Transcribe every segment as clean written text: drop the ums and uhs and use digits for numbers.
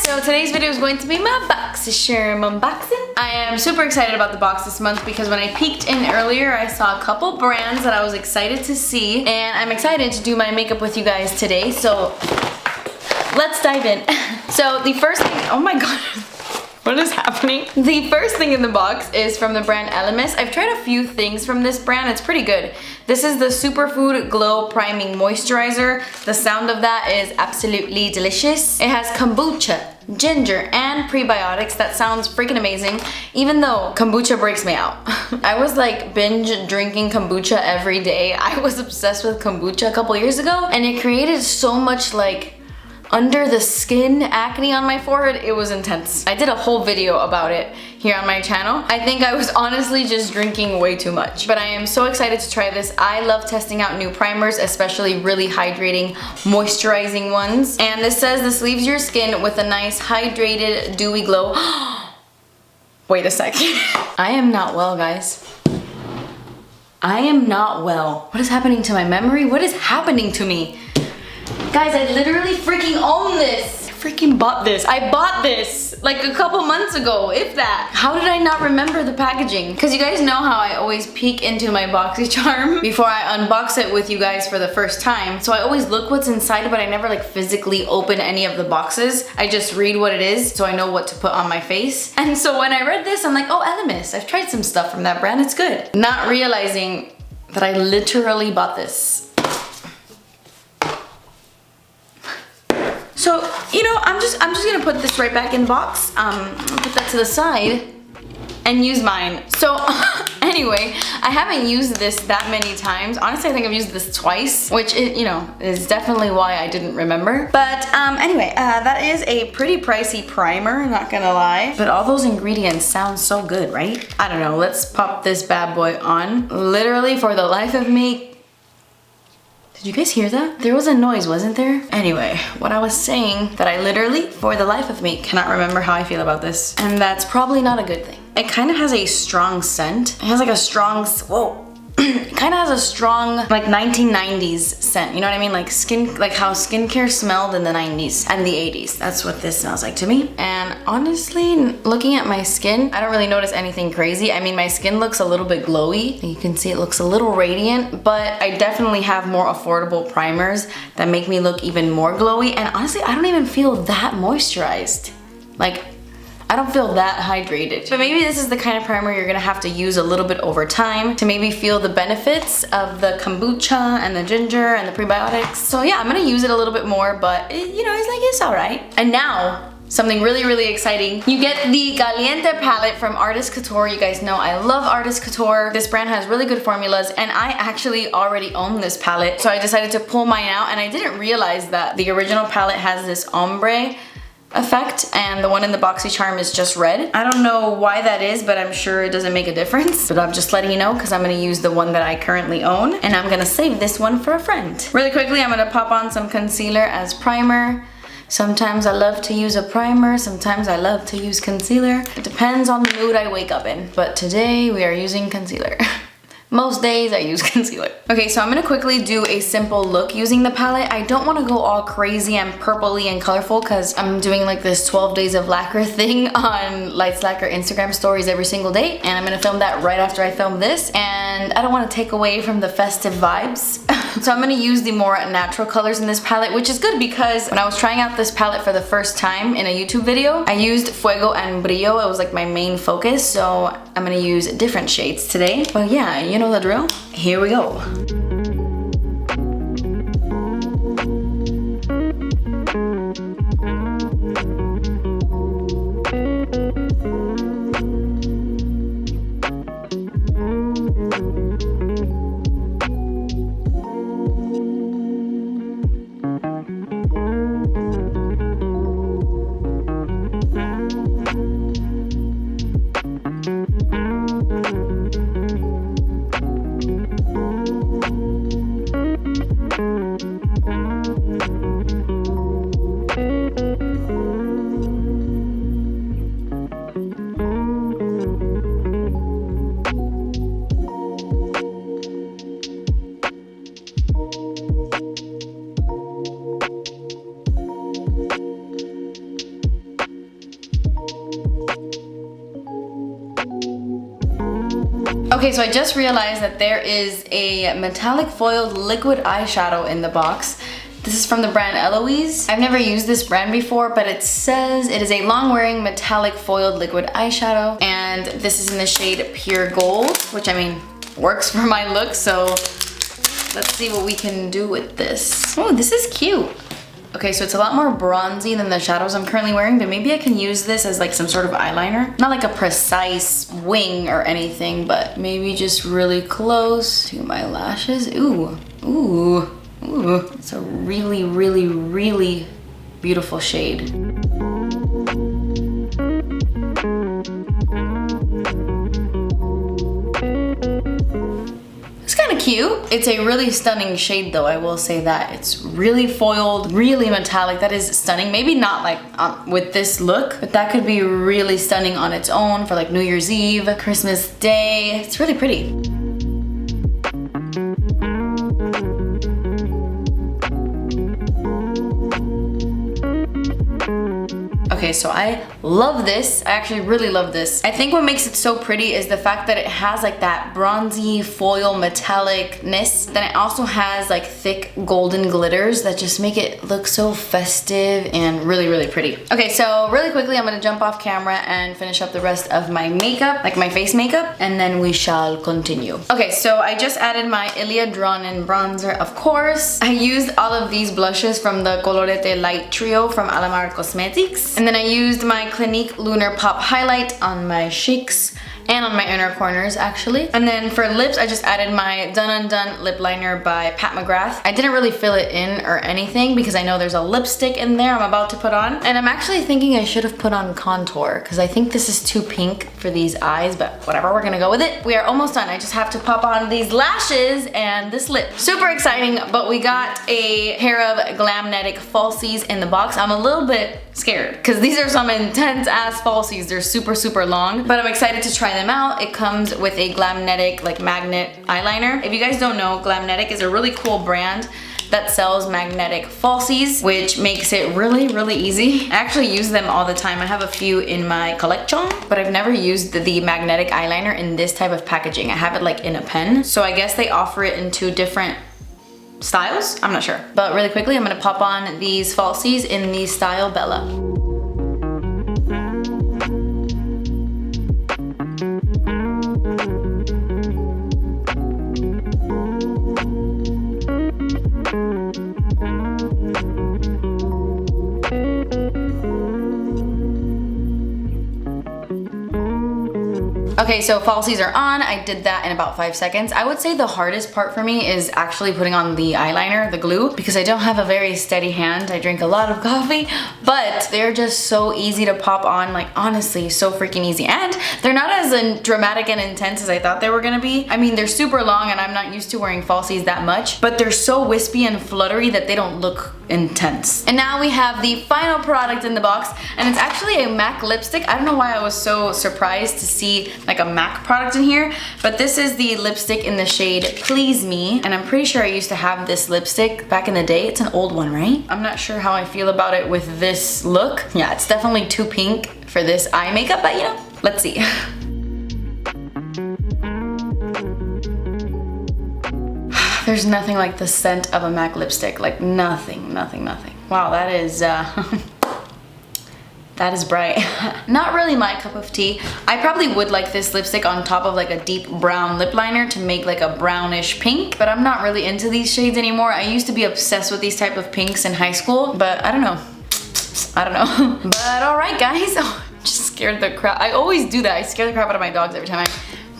So today's video is going to be my BOXYCHARM unboxing. I am super excited about the box this month because when I peeked in earlier, I saw a couple brands that I was excited to see, and I'm excited to do my makeup with you guys today. So let's dive in. So the first thing, oh my god. What is happening? The first thing in the box is from the brand Elemis. I've tried a few things from this brand. It's pretty good. This is the Superfood Glow Priming Moisturizer. The sound of that is absolutely delicious. It has kombucha, ginger, and prebiotics. That sounds freaking amazing, even though kombucha breaks me out. I was like binge drinking kombucha every day. I was obsessed with kombucha a couple years ago, and it created so much like under the skin acne on my forehead. It was intense. I did a whole video about it here on my channel. I think I was honestly just drinking way too much. But I am so excited to try this. I love testing out new primers, especially really hydrating, moisturizing ones. And this says this leaves your skin with a nice hydrated, dewy glow. Wait a second. I am not well, guys. I am not well. What is happening to my memory? What is happening to me? Guys, I literally freaking own this. I freaking bought this. I bought this like a couple months ago, if that. How did I not remember the packaging? Because you guys know how I always peek into my BOXYCHARM before I unbox it with you guys for the first time. So I always look what's inside, but I never like physically open any of the boxes. I just read what it is so I know what to put on my face. And so when I read this, I'm like, oh, Elemis. I've tried some stuff from that brand. It's good. Not realizing that I literally bought this. So, you know, I'm just gonna put this right back in the box, put that to the side, and use mine. So, anyway, I haven't used this that many times. Honestly, I think I've used this twice, which, you know, is definitely why I didn't remember. But, anyway, that is a pretty pricey primer, not gonna lie. But all those ingredients sound so good, right? I don't know, let's pop this bad boy on. Literally, for the life of me, did you guys hear that? There was a noise, wasn't there? Anyway, what I was saying, that I literally, for the life of me, cannot remember how I feel about this. And that's probably not a good thing. It kind of has a strong scent. It has like a strong, whoa. It kind of has a strong, like 1990s scent. You know what I mean? Like how skincare smelled in the 90s and the 80s. That's what this smells like to me. And honestly, looking at my skin, I don't really notice anything crazy. I mean, my skin looks a little bit glowy. You can see it looks a little radiant, but I definitely have more affordable primers that make me look even more glowy. And honestly, I don't even feel that moisturized. Like, I don't feel that hydrated. But maybe this is the kind of primer you're gonna have to use a little bit over time to maybe feel the benefits of the kombucha and the ginger and the prebiotics. So yeah, I'm gonna use it a little bit more, but you know, it's all right. And now, something really, really exciting. You get the Caliente palette from Artist Couture. You guys know I love Artist Couture. This brand has really good formulas, and I actually already own this palette. So I decided to pull mine out, and I didn't realize that the original palette has this ombre effect, and the one in the BOXYCHARM is just red. I don't know why that is, but I'm sure it doesn't make a difference. But I'm just letting you know because I'm gonna use the one that I currently own, and I'm gonna save this one for a friend. Really quickly, I'm gonna pop on some concealer as primer. Sometimes I love to use a primer, sometimes I love to use concealer. It depends on the mood I wake up in, but today we are using concealer. Most days I use concealer. Okay, so I'm gonna quickly do a simple look using the palette. I don't wanna go all crazy and purpley and colorful because I'm doing like this 12 days of lacquer thing on Lights Lacquer Instagram stories every single day. And I'm gonna film that right after I film this. And I don't wanna take away from the festive vibes. So I'm gonna use the more natural colors in this palette, which is good because when I was trying out this palette for the first time in a YouTube video, I used Fuego and Brillo. It was like my main focus. So I'm gonna use different shades today. But yeah, you know the drill. Here we go. Okay, so I just realized that there is a metallic foiled liquid eyeshadow in the box. This is from the brand Eloise. I've never used this brand before, but it says it is a long-wearing metallic foiled liquid eyeshadow. And this is in the shade Pure Gold, which I mean, works for my look, so let's see what we can do with this. Oh, this is cute. Okay, so it's a lot more bronzy than the shadows I'm currently wearing, but maybe I can use this as like some sort of eyeliner. Not like a precise wing or anything, but maybe just really close to my lashes. Ooh, ooh, ooh. It's a really, really, really beautiful shade. Cute. It's a really stunning shade though, I will say that. It's really foiled, really metallic. That is stunning. Maybe not like with this look, but that could be really stunning on its own for like New Year's Eve, Christmas Day. It's really pretty. Okay, so I love this. I actually really love this. I think what makes it so pretty is the fact that it has like that bronzy foil metallicness. Then it also has like thick golden glitters that just make it look so festive and really, really pretty. Okay, so really quickly, I'm gonna jump off camera and finish up the rest of my makeup, like my face makeup, and then we shall continue. Okay, so I just added my Ilia Drawn In bronzer, of course. I used all of these blushes from the Colorete Light Trio from Alamar Cosmetics. And then I used my Clinique Lunar Pop highlight on my cheeks and on my inner corners actually. And then for lips, I just added my Done Undone lip liner by Pat McGrath. I didn't really fill it in or anything because I know there's a lipstick in there I'm about to put on. And I'm actually thinking I should have put on contour because I think this is too pink for these eyes, but whatever, we're gonna go with it. We are almost done. I just have to pop on these lashes and this lip. Super exciting, but we got a pair of Glamnetic falsies in the box. I'm a little bit scared because these are some intense ass falsies. They're super, super long, but I'm excited to try them out. It comes with a Glamnetic like magnet eyeliner. If you guys don't know, Glamnetic is a really cool brand that sells magnetic falsies, which makes it really, really easy. I actually use them all the time. I have a few in my collection, but I've never used the magnetic eyeliner in this type of packaging. I have it like in a pen. So I guess they offer it in 2 different styles. I'm not sure. But really quickly, I'm gonna pop on these falsies in the style Bella. Okay, so falsies are on. I did that in about 5 seconds. I would say the hardest part for me is actually putting on the eyeliner, the glue, because I don't have a very steady hand. I drink a lot of coffee, but they're just so easy to pop on, like honestly, so freaking easy. And they're not as dramatic and intense as I thought they were gonna be. I mean, they're super long and I'm not used to wearing falsies that much, but they're so wispy and fluttery that they don't look intense. And now we have the final product in the box, and it's actually a MAC lipstick. I don't know why I was so surprised to see like a MAC product in here, but this is the lipstick in the shade Please Me, and I'm pretty sure I used to have this lipstick back in the day. It's an old one, right? I'm not sure how I feel about it with this look. Yeah, it's definitely too pink for this eye makeup, but you know, let's see. There's nothing like the scent of a MAC lipstick, like nothing, nothing, nothing. Wow, that is bright. Not really my cup of tea. I probably would like this lipstick on top of like a deep brown lip liner to make like a brownish pink, but I'm not really into these shades anymore. I used to be obsessed with these type of pinks in high school, but I don't know. I don't know. But all right, guys. Oh, I just scared the crap. I always do that. I scare the crap out of my dogs every time I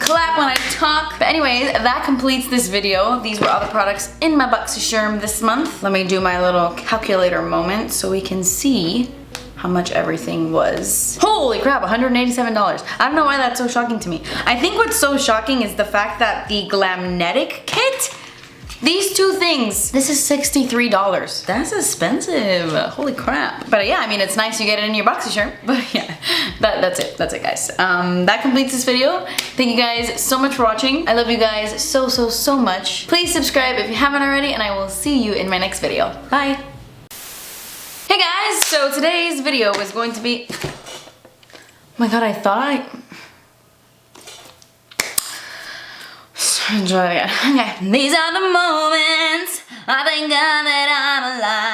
clap when I talk. But anyways, that completes this video. These were all the products in my BOXYCHARM this month. Let me do my little calculator moment so we can see how much everything was. Holy crap, $187. I don't know why that's so shocking to me. I think what's so shocking is the fact that the Glamnetic kit, these 2 things, this is $63. That's expensive. Holy crap. But yeah, I mean, it's nice you get it in your BOXYCHARM. But yeah, that's it. That's it, guys. That completes this video. Thank you guys so much for watching. I love you guys so, so, so much. Please subscribe if you haven't already, and I will see you in my next video. Bye. Hey guys, so today's video is going to be, oh my god, I thought Enjoy it again. Okay. These are the moments I thank God that I'm alive.